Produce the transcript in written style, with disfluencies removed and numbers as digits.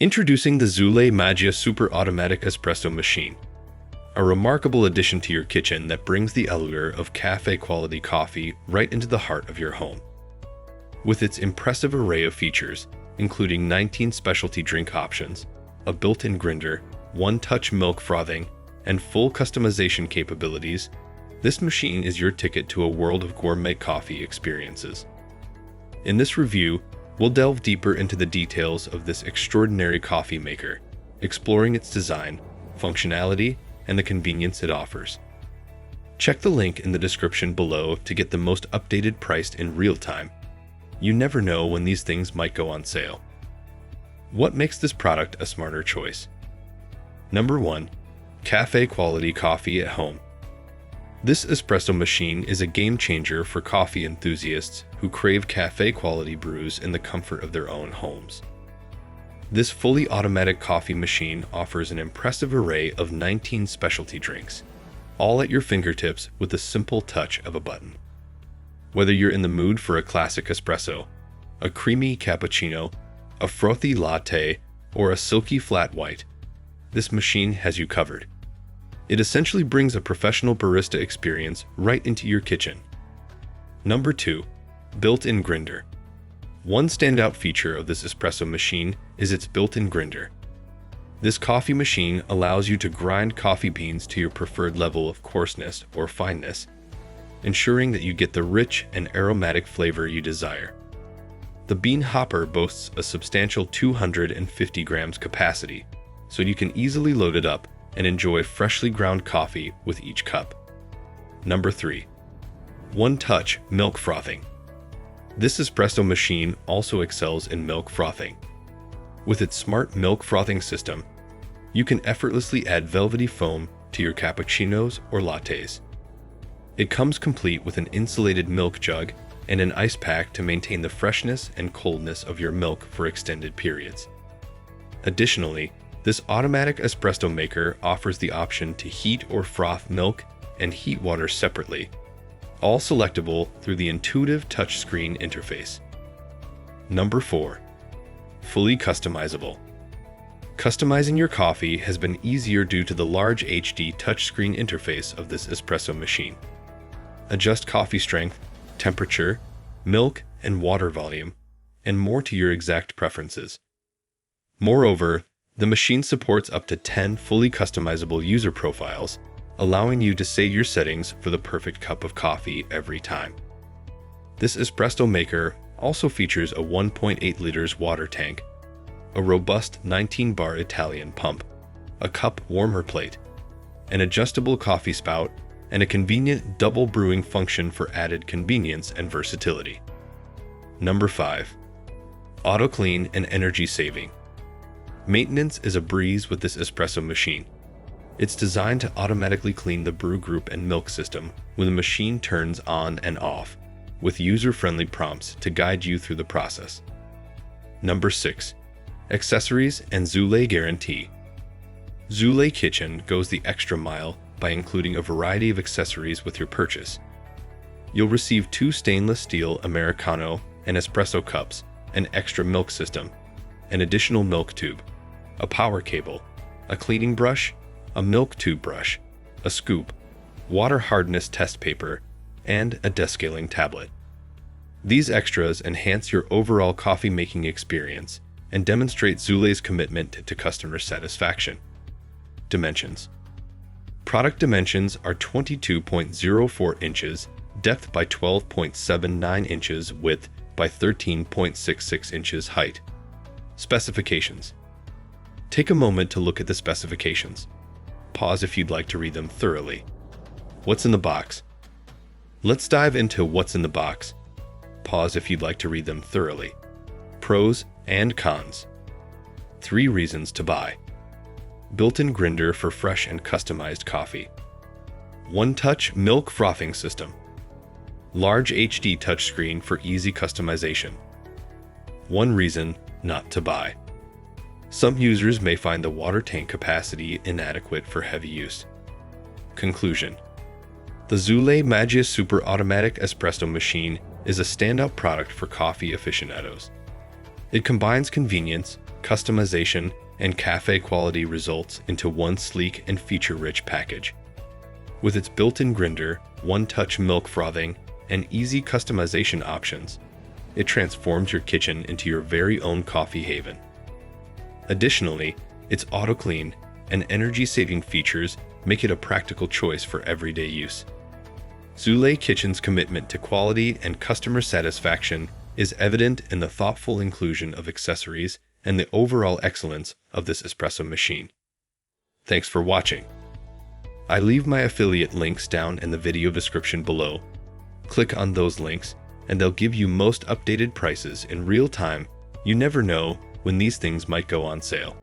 Introducing the Zulay Magia Super Automatic Espresso Machine, a remarkable addition to your kitchen that brings the allure of cafe-quality coffee right into the heart of your home. With its impressive array of features, including 19 specialty drink options, a built-in grinder, one-touch milk frothing, and full customization capabilities, this machine is your ticket to a world of gourmet coffee experiences. In this review, we'll delve deeper into the details of this extraordinary coffee maker, exploring its design, functionality, and the convenience it offers. Check the link in the description below to get the most updated price in real time. You never know when these things might go on sale. What makes this product a smarter choice? Number 1. Cafe-quality coffee at home. This espresso machine is a game changer for coffee enthusiasts who crave cafe-quality brews in the comfort of their own homes. This fully automatic coffee machine offers an impressive array of 19 specialty drinks, all at your fingertips with the simple touch of a button. Whether you're in the mood for a classic espresso, a creamy cappuccino, a frothy latte, or a silky flat white, this machine has you covered. It essentially brings a professional barista experience right into your kitchen. Number 2. Built-in grinder. One standout feature of this espresso machine is its built-in grinder. This coffee machine allows you to grind coffee beans to your preferred level of coarseness or fineness, ensuring that you get the rich and aromatic flavor you desire. The bean hopper boasts a substantial 250 grams capacity, so you can easily load it up and enjoy freshly ground coffee with each cup. Number 3. One-touch milk frothing. This espresso machine also excels in milk frothing. With its smart milk frothing system, you can effortlessly add velvety foam to your cappuccinos or lattes. It comes complete with an insulated milk jug and an ice pack to maintain the freshness and coldness of your milk for extended periods. Additionally, this automatic espresso maker offers the option to heat or froth milk and heat water separately, all selectable through the intuitive touchscreen interface. Number 4. Fully customizable. Customizing your coffee has been easier due to the large HD touchscreen interface of this espresso machine. Adjust coffee strength, temperature, milk and water volume, and more to your exact preferences. Moreover, the machine supports up to 10 fully customizable user profiles, allowing you to save your settings for the perfect cup of coffee every time. This espresso maker also features a 1.8 liters water tank, a robust 19-bar Italian pump, a cup warmer plate, an adjustable coffee spout, and a convenient double brewing function for added convenience and versatility. Number 5. Auto clean and energy saving. Maintenance is a breeze with this espresso machine. It's designed to automatically clean the brew group and milk system when the machine turns on and off, with user-friendly prompts to guide you through the process. Number 6. Accessories and Zulay guarantee. Zulay Kitchen goes the extra mile by including a variety of accessories with your purchase. You'll receive 2 stainless steel Americano and espresso cups, an extra milk system, an additional milk tube, a power cable, a cleaning brush, a milk tube brush, a scoop, water hardness test paper, and a descaling tablet. These extras enhance your overall coffee making experience and demonstrate Zulay's commitment to customer satisfaction. Dimensions. Product dimensions are 22.04 inches, depth by 12.79 inches, width by 13.66 inches height. Specifications. Take a moment to look at the specifications. Pause if you'd like to read them thoroughly. What's in the box? Let's dive into what's in the box. Pause if you'd like to read them thoroughly. Pros and cons. 3 reasons to buy. Built-in grinder for fresh and customized coffee. One-touch milk frothing system. Large HD touchscreen for easy customization. 1 reason not to buy. Some users may find the water tank capacity inadequate for heavy use. Conclusion. The Zulay Magia Super Automatic Espresso Machine is a standout product for coffee aficionados. It combines convenience, customization, and cafe-quality results into one sleek and feature-rich package. With its built-in grinder, one-touch milk frothing, and easy customization options, it transforms your kitchen into your very own coffee haven. Additionally, its auto-clean and energy-saving features make it a practical choice for everyday use. Zulay Kitchen's commitment to quality and customer satisfaction is evident in the thoughtful inclusion of accessories and the overall excellence of this espresso machine. Thanks for watching. I leave my affiliate links down in the video description below. Click on those links and they'll give you most updated prices in real time. You never know when these things might go on sale.